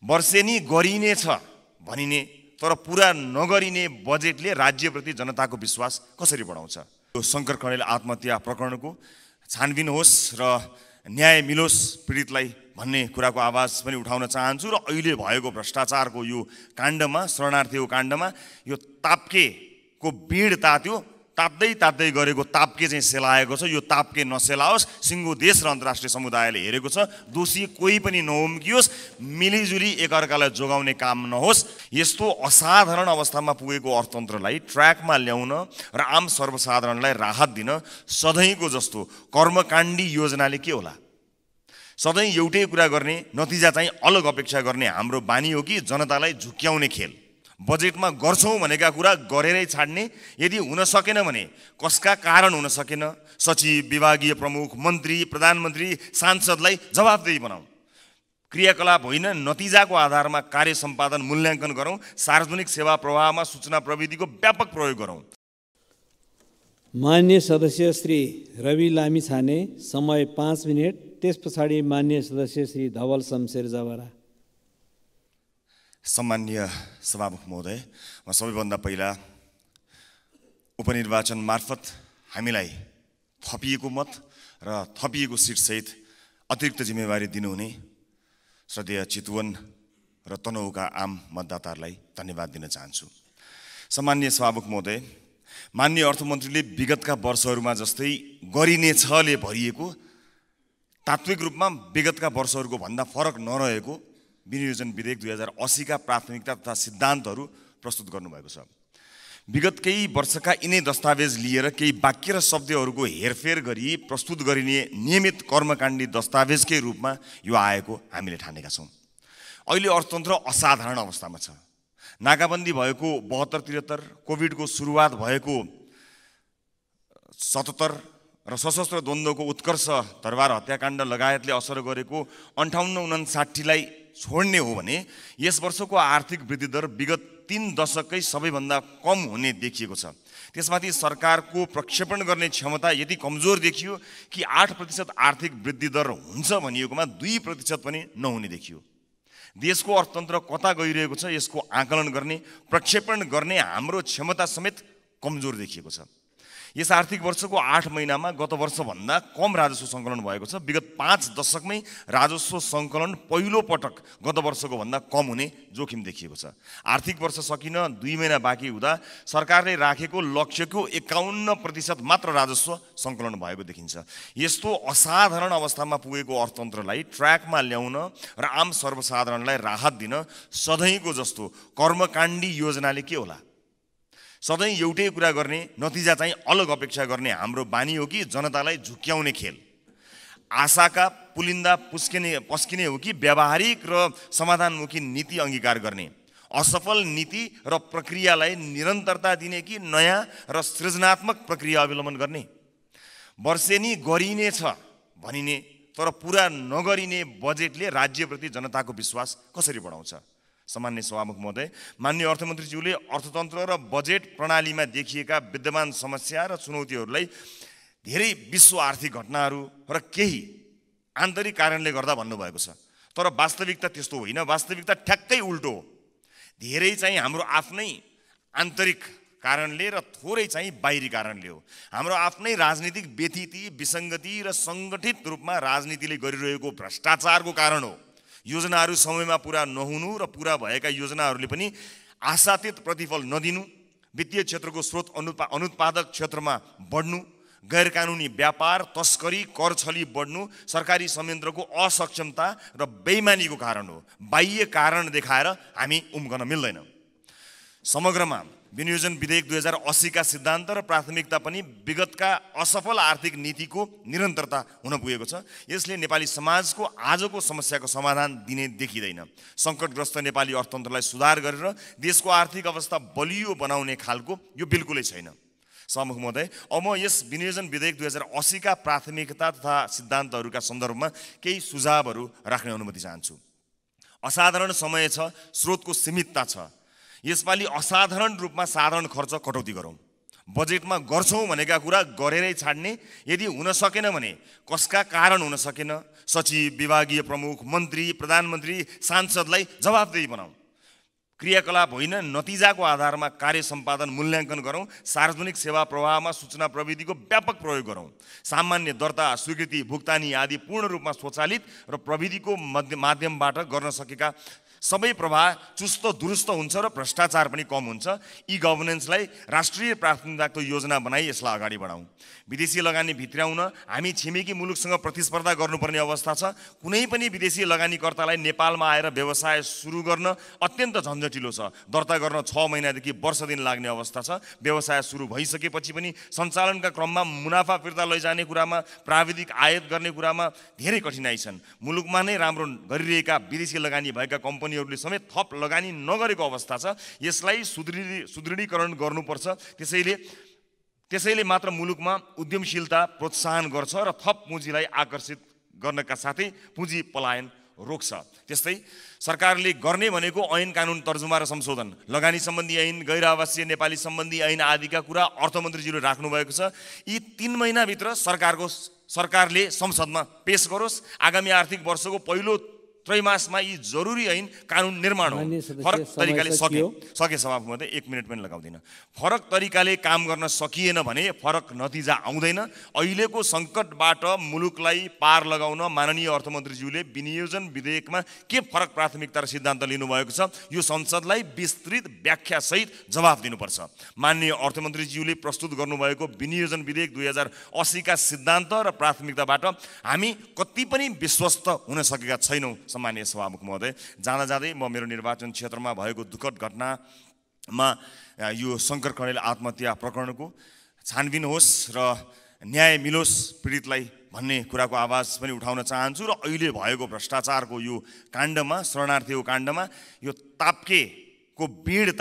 वर्षेनी गरिनेछ भनिने तर पुरा नगरिने बजेटले राज्यप्रति जनताको विश्वास कसरी बढाउँछ? यो शङ्कर कणेल आत्महत्या प्रकरणको छानबिन होस् र न्याय मिलोस् पीडितलाई भन्ने कुराको आवाज पनि उठाउन चाहन्छु। र अहिले भएको भ्रष्टाचारको यो काण्डमा, शरणार्थीको काण्डमा यो ताप्केको बिँड तात्यो, ताप्दै गरेको ताप्के चाहिँ सेलाएको छ। यो ताप्के नसेलाओस्, सिङ्गो देश र अन्तर्राष्ट्रिय समुदायले हेरेको छ। दोषी कोही पनि नउम्कियोस्, मिलिजुली एकअर्कालाई जोगाउने काम नहोस्। यस्तो असाधारण अवस्थामा पुगेको अर्थतन्त्रलाई ट्र्याकमा ल्याउन र आम सर्वसाधारणलाई राहत दिन सधैँको जस्तो कर्मकाण्डी योजनाले के होला? सधैँ एउटै कुरा गर्ने, नतिजा चाहिँ अलग अपेक्षा गर्ने हाम्रो बानी हो कि जनतालाई झुक्क्याउने खेल? बजेटमा गर्छौँ भनेका कुरा गरेरै छाड्ने, यदि हुन सकेन भने कसका कारण हुन सकेन, सचिव, विभागीय प्रमुख, मन्त्री, प्रधानमन्त्री, सांसदलाई जवाफदेही बनाऊ। क्रियाकलाप होइन, नतिजाको आधारमा कार्य सम्पादन मूल्याङ्कन गरौँ। सार्वजनिक सेवा प्रवाहमा सूचना प्रविधिको व्यापक प्रयोग गरौँ। मान्य सदस्य श्री रवि लामिछाने, समय 5 मिनट। त्यस पछाडि मान्य सदस्य श्री धवल शमशेर जवारा। सम्माननीय सभामुख महोदय, म सबैभन्दा पहिला उपनिर्वाचन मार्फत हामीलाई थपिएको मत र थपिएको सिटसहित अतिरिक्त जिम्मेवारी दिनुहुने श्रद्धेय चितवन र तनहुका आम मतदाताहरूलाई धन्यवाद दिन चाहन्छु। सम्माननीय सभामुख महोदय, माननीय अर्थमन्त्रीले विगतका वर्षहरूमा जस्तै गरिनेछले भरिएको, तात्विक रूपमा विगतका वर्षहरूको भन्दा फरक नरहेको विनियोजन विधेयक 2080 का प्राथमिकता तथा सिद्धान्तहरू प्रस्तुत गर्नुभएको छ। विगत केही वर्षका यिनै दस्तावेज लिएर केही वाक्य र शब्दहरूको हेरफेर गरी प्रस्तुत गरिने नियमित कर्मकाण्डी दस्तावेजकै रूपमा यो आएको हामीले ठानेका छौँ। अहिले अर्थतन्त्र असाधारण अवस्थामा छ। नाकाबन्दी भएको 72-73, कोभिडको सुरुवात भएको 77 र सशस्त्र द्वन्द्वको उत्कर्ष दरबार हत्याकाण्ड लगायतले असर गरेको 58-59लाई छोड्ने हो भने यस वर्षको आर्थिक वृद्धि दर विगत 3 दशकै सबैभन्दा कम हुने देखिएको छ। त्यसमाथि सरकारको प्रक्षेपण गर्ने क्षमता यति कमजोर देखियो कि 8% आर्थिक वृद्धि दर हुन्छ भनिएकोमा 2% पनि नहुने देखियो। देशको अर्थतन्त्र कता गइरहेको छ यसको आकलन गर्ने, प्रक्षेपण गर्ने हाम्रो क्षमता समेत कमजोर देखिएको छ। यस आर्थिक वर्षको 8 महिनामा गत वर्षभन्दा कम राजस्व सङ्कलन भएको छ। विगत 5 दशकमै राजस्व सङ्कलन पहिलो पटक गत वर्षको भन्दा कम हुने जोखिम देखिएको छ। आर्थिक वर्ष सकिन 2 महिना बाँकी हुँदा सरकारले राखेको लक्ष्यको 51% मात्र राजस्व सङ्कलन भएको देखिन्छ। यस्तो असाधारण अवस्थामा पुगेको अर्थतन्त्रलाई ट्र्याकमा ल्याउन र आम सर्वसाधारणलाई राहत दिन सधैँको जस्तो कर्मकाण्डी योजनाले के होला? सधैँ एउटै कुरा गर्ने, नतिजा चाहिँ अलग अपेक्षा गर्ने हाम्रो बानी हो कि जनतालाई झुक्क्याउने खेल? आशाका पुलिन्दा पस्किने हो कि व्यावहारिक र समाधानमुखी नीति अङ्गीकार गर्ने? असफल नीति र प्रक्रियालाई निरन्तरता दिने कि नयाँ र सृजनात्मक प्रक्रिया अवलम्बन गर्ने? वर्षेनी गरिनेछ भनिने तर पुरा नगरिने बजेटले राज्यप्रति जनताको विश्वास कसरी बढाउँछ? सम्मान्य सभामुख महोदय, माननीय अर्थमन्त्रीज्यूले अर्थतन्त्र र बजेट प्रणालीमा देखिएका विद्यमान समस्या र चुनौतीहरूलाई धेरै विश्व आर्थिक घटनाहरू र केही आन्तरिक कारणले गर्दा भन्नुभएको छ। तर वास्तविकता त्यस्तो होइन। वास्तविकता ठ्याक्कै उल्टो हो। धेरै चाहिँ हाम्रो आफ्नै आन्तरिक कारणले र थोरै चाहिँ बाहिरी कारणले हो। हाम्रो आफ्नै राजनीतिक व्यथिति, विसङ्गति र सङ्गठित रूपमा राजनीतिले गरिरहेको भ्रष्टाचारको कारण हो। योजनाहरू समयमा पुरा नहुनु र पुरा भएका योजनाहरूले पनि आशातीत प्रतिफल नदिनु, वित्तीय क्षेत्रको स्रोत अनुत्पादक क्षेत्रमा बढ्नु, गैरकानुनी व्यापार, तस्करी, कर छली बढ्नु सरकारी संयन्त्रको असक्षमता र बेइमानीको कारण हो। बाह्य कारण देखाएर हामी उम्कन मिल्दैन। समग्रमा विनियोजन विधेयक 2080 का सिद्धान्त र प्राथमिकता पनि विगतका असफल आर्थिक नीतिको निरन्तरता हुन पुगेको छ। यसले नेपाली समाजको आजको समस्याको समाधान दिने देखिँदैन। सङ्कटग्रस्त नेपाली अर्थतन्त्रलाई सुधार गरेर देशको आर्थिक अवस्था बलियो बनाउने खालको यो बिल्कुलै छैन। सभामुख महोदय, अब म यस विनियोजन विधेयक 2080 का प्राथमिकता तथा सिद्धान्तहरूका सन्दर्भमा केही सुझावहरू राख्ने अनुमति चाहन्छु। असाधारण समय छ, स्रोतको सीमितता छ। यसपालि असाधारण रूपमा साधारण खर्च कटौती गरौँ। बजेटमा गर्छौँ भनेका कुरा गरेरै छाड्ने, यदि हुन सकेन भने कसका कारण हुन सकेन, सचिव, विभागीय प्रमुख, मन्त्री, प्रधानमन्त्री, सांसदलाई जवाफदेही बनाऊ। क्रियाकलाप होइन, नतिजाको आधारमा कार्य सम्पादन मूल्याङ्कन गरौँ। सार्वजनिक सेवा प्रवाहमा सूचना प्रविधिको व्यापक प्रयोग गरौँ। सामान्य दर्ता, स्वीकृति, भुक्तानी आदि पूर्ण रूपमा स्वचालित र प्रविधिको माध्यमबाट गर्न सकेका सबै प्रवाह चुस्त दुरुस्त हुन्छ र भ्रष्टाचार पनि कम हुन्छ। ई गभर्नेन्सलाई राष्ट्रिय प्राथमिकताको योजना बनाई यसलाई अगाडि बढाउँ। विदेशी लगानी भित्र्याउन हामी छिमेकी मुलुकसँग प्रतिस्पर्धा गर्नुपर्ने अवस्था छ। कुनै पनि विदेशी लगानीकर्तालाई नेपालमा आएर व्यवसाय सुरु गर्न अत्यन्त झन्झटिलो छ। दर्ता गर्न 6 महिनादेखि वर्ष दिन लाग्ने अवस्था छ। व्यवसाय सुरु भइसकेपछि पनि सञ्चालनका क्रममा मुनाफा फिर्ता लैजाने कुरामा, प्राविधिक आयात गर्ने कुरामा धेरै कठिनाइ छन्। मुलुकमा नै राम्रो गरिरहेका विदेशी लगानी भएका कम्पनीहरूले समेत थप लगानी नगरेको अवस्था छ। यसलाई सुदृढीकरण गर्नुपर्छ। त्यसैले मात्र मुलुकमा उद्यमशीलता प्रोत्साहन गर्छ र थप पुँजीलाई आकर्षित गर्नका साथै पुँजी पलायन रोक्छ। त्यस्तै सरकारले गर्ने भनेको ऐन कानुन तर्जुमा र संशोधन, लगानी सम्बन्धी ऐन, गैर आवासीय नेपाली सम्बन्धी ऐन आदिका कुरा अर्थमन्त्रीज्यूले राख्नुभएको छ। यी 3 महिनाभित्र सरकारले संसदमा पेश गरोस्। आगामी आर्थिक वर्षको पहिलो त्रैमासमा यी जरुरी ऐन कानुन निर्माण हो। फरक तरिकाले सके सभामुख महोदय 1 मिनट पनि लगाउँदिन। फरक तरिकाले काम गर्न सकिएन भने फरक नतिजा आउँदैन। अहिलेको सङ्कटबाट मुलुकलाई पार लगाउन माननीय अर्थमन्त्रीज्यूले विनियोजन विधेयकमा के फरक प्राथमिकता र सिद्धान्त लिनुभएको छ, यो संसदलाई विस्तृत व्याख्यासहित जवाफ दिनुपर्छ। माननीय अर्थमन्त्रीज्यूले प्रस्तुत गर्नुभएको विनियोजन विधेयक 2080 का सिद्धान्त र प्राथमिकताबाट हामी कति पनि विश्वस्त हुन सकेका छैनौँ। सम्मानीय सभामुख महोदय, जाँदै म मेरो निर्वाचन क्षेत्रमा भएको दुःखद घटनामा यो शङ्कर कणेल आत्महत्या प्रकरणको छानबिन होस् र न्याय मिलोस् पीडितलाई भन्ने कुराको आवाज पनि उठाउन चाहन्छु। र अहिले भएको भ्रष्टाचारको यो काण्डमा, शरणार्थीको काण्डमा यो ताप्केको बिँड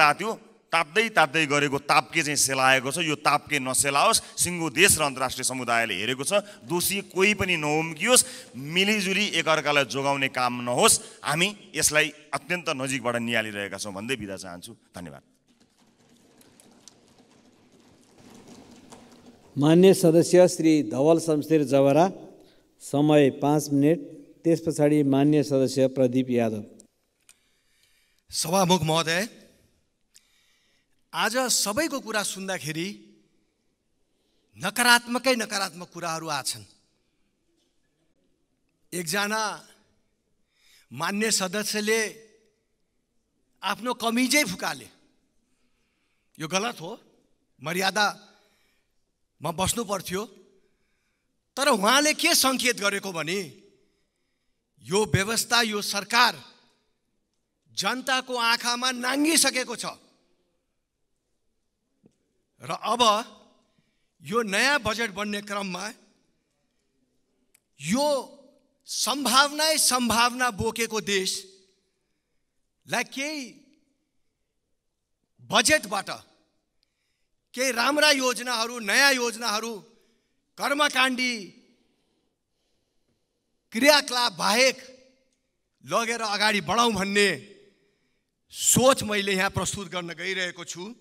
ताप्दै गरेको ताप्के चाहिँ सेलाएको छ। यो ताप्के नसेलाओस्, सिङ्गो देश र अन्तर्राष्ट्रिय समुदायले हेरेको छ। दोषी कोही पनि नउम्कियोस्, मिलिजुली एकअर्कालाई जोगाउने काम नहोस्। हामी यसलाई अत्यन्त नजिकबाट निहालिरहेका छौँ भन्दै बिदा चाहन्छु। धन्यवाद। मान्य सदस्य श्री धवल शमशेर जवरा, समय 5 मिनट। त्यस पछाडि मान्य सदस्य प्रदीप यादव। सभामुख महोदय, आज सबैको कुरा सुन्दाखेरि नकारात्मक कुराहरू आछन्। एकजना मान्य सदस्यले आफ्नो कमिजै फुकाले, यो गलत हो, मर्यादामा बस्नु पर्थ्यो। तर उहाँले के सङ्केत गरेको भने यो व्यवस्था, यो सरकार जनताको आँखामा नाङ्गिसकेको छ र अब यो नयाँ बजेट बन्ने क्रममा यो सम्भावना बोकेको देशलाई केही बजेटबाट केही राम्रा योजनाहरू, नयाँ योजनाहरू, कर्मकाण्डी क्रियाकलाप बाहेक लगेर अगाडि बढाउँ भन्ने सोच मैले यहाँ प्रस्तुत गर्न गइरहेको छु।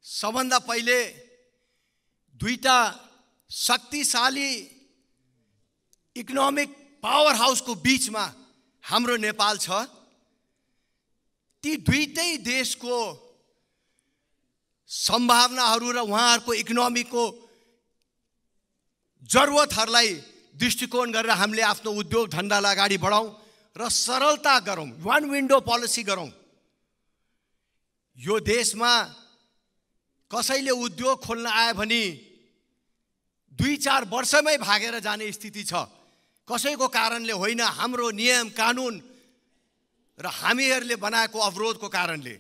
सबभन्दा पहिले दुईटा शक्तिशाली इकोनोमिक पावर हाउसको बीचमा हाम्रो नेपाल छ। ती दुईटै देशको सम्भावनाहरू र उहाँहरूको इकोनोमीको जरुरतहरूलाई दृष्टिकोण गरेर हामीले आफ्नो उद्योग धन्दालाई अगाडि बढाउँ र सरलता गरौँ, 1 विन्डो पोलिसी गरौँ। यो देशमा कसैले उद्योग खोल्न आयो भने 2-4 वर्षमै भागेर जाने स्थिति छ। कसैको कारणले होइन, हाम्रो नियम कानुन र हामीहरूले बनाएको अवरोधको कारणले।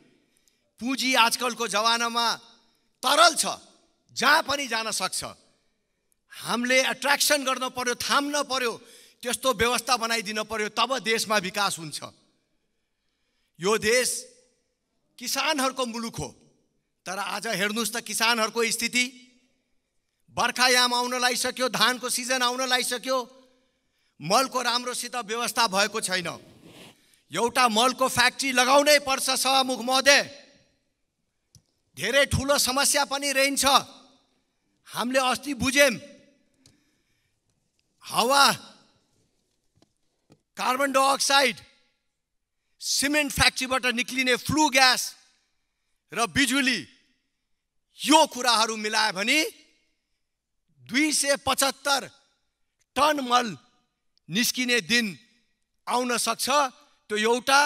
पुँजी आजकलको जमानामा तरल छ, जहाँ पनि जान सक्छ। हामीले एट्र्याक्सन गर्न पर्यो, थाम्न पर्यो, त्यस्तो व्यवस्था बनाइदिन पर्यो, तब देशमा विकास हुन्छ। यो देश किसानहरूको मुलुक हो, तर आज हेर्नुस् त किसानहरूको स्थिति। बर्खायाम आउन लागिसक्यो, धानको सिजन आउन लागिसक्यो, मलको राम्रोसित व्यवस्था भएको छैन। एउटा मलको फ्याक्ट्री लगाउनै पर्छ सभामुख महोदय। धेरै ठुलो समस्या पनि रहन्छ। हामीले अस्ति बुझ्यौं, हावा, कार्बन डाइअक्साइड, सिमेन्ट फ्याक्ट्रीबाट निक्लिने फ्लू ग्यास र बिजुली, यो कुराहरू मिलायो भने 275 टन मल निस्किने दिन आउन सक्छ। त्यो एउटा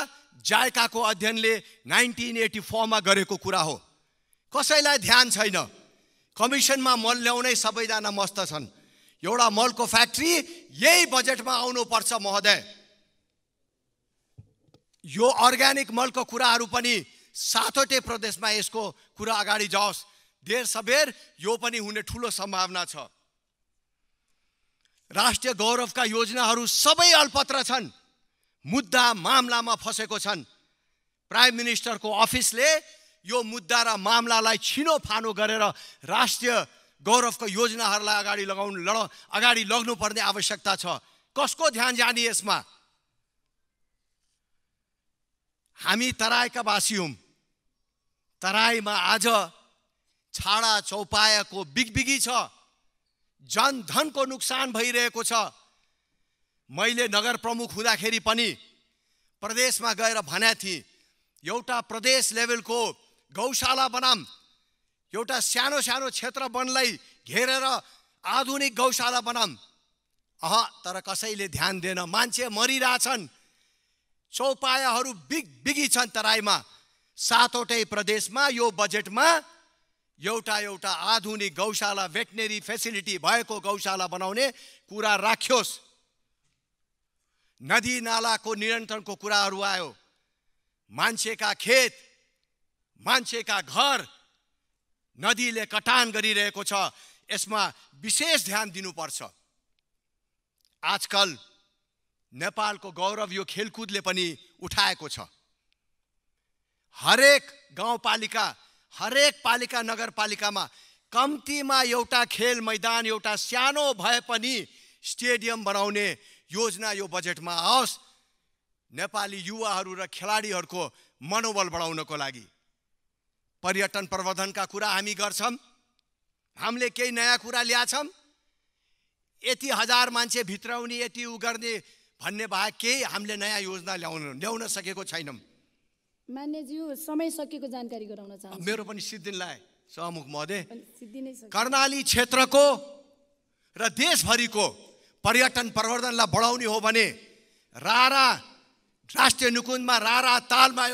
जायकाको अध्ययनले 1984 मा गरेको कुरा हो। कसैलाई ध्यान छैन। कमिसनमा मल ल्याउनै सबैजना मस्त छन्। एउटा मलको फ्याक्ट्री यही बजेटमा आउनुपर्छ महोदय। यो अर्ग्यानिक मलको कुराहरू पनि 7वटै प्रदेशमा यसको कुरा अगाडि जाओस्। देर सबेर यो पनि हुने ठुलो सम्भावना छ। राष्ट्रिय गौरवका योजनाहरू सबै अल्पत्र छन्, मुद्दा मामलामा फसेको छन्। प्राइम मिनिस्टरको अफिसले यो मुद्दा र मामलालाई छिनोफानो गरेर राष्ट्रिय गौरवको योजनाहरूलाई अगाडि लग्नुपर्ने आवश्यकता छ। कसको ध्यान जाने यसमा? हामी तराईका वासी हौं। तराईमा आज छाडा चौपायाको बिगबिगी छ। जनधनको नुकसान भइरहेको छ। मैले नगर प्रमुख हुँदाखेरि पनि प्रदेशमा गएर भने थिएँ, एउटा प्रदेश लेभलको गौशाला बनाम, एउटा सानो सानो क्षेत्र वनलाई घेरेर आधुनिक गौशाला बनाम। तर कसैले ध्यान दिएन। मान्छे मरिरहेछन्। चौपायाहरू बिगी छन् तराईमा। 7वटै प्रदेशमा यो बजेटमा एउटा आधुनिक गौशाला, भेटनेरी फेसिलिटी भएको गौशाला बनाउने कुरा राख्योस्। नदी नालाको नियन्त्रणको कुराहरू आयो। मान्छेका खेत, मान्छेका घर नदीले कटान गरिरहेको छ। यसमा विशेष ध्यान दिनुपर्छ। आजकल नेपालको गौरव यो खेलकुदले पनि उठाएको छ। हरेक गाउँपालिका, हरेक पालिका, नगरपालिकामा कम्तीमा एउटा खेल मैदान, एउटा सानो भए पनि स्टेडियम बनाउने योजना यो बजेटमा आओस्। नेपाली युवाहरू र खेलाडीहरूको मनोबल बढाउनको लागि। पर्यटन प्रवर्धनका कुरा हामी गर्छौं। हामीले केही नयाँ कुरा ल्याछौं। यति हजार मान्छे भित्राउने, यति उ गर्ने भन्ने बाहेक केही हामीले नयाँ योजना ल्याउन सकेको छैनौं। मान्यज्यू, समय सकिएको जानकारी गराउन चाहन्छु। मेरो पनि सिद्धिनलाई सहमुख महोदय। सिद्धि नै छ। कर्णाली क्षेत्रको र देशभरिको पर्यटन प्रवर्धनलाई बढाउने हो भने राष्ट्रिय निकुञ्जमा, रारा तालमा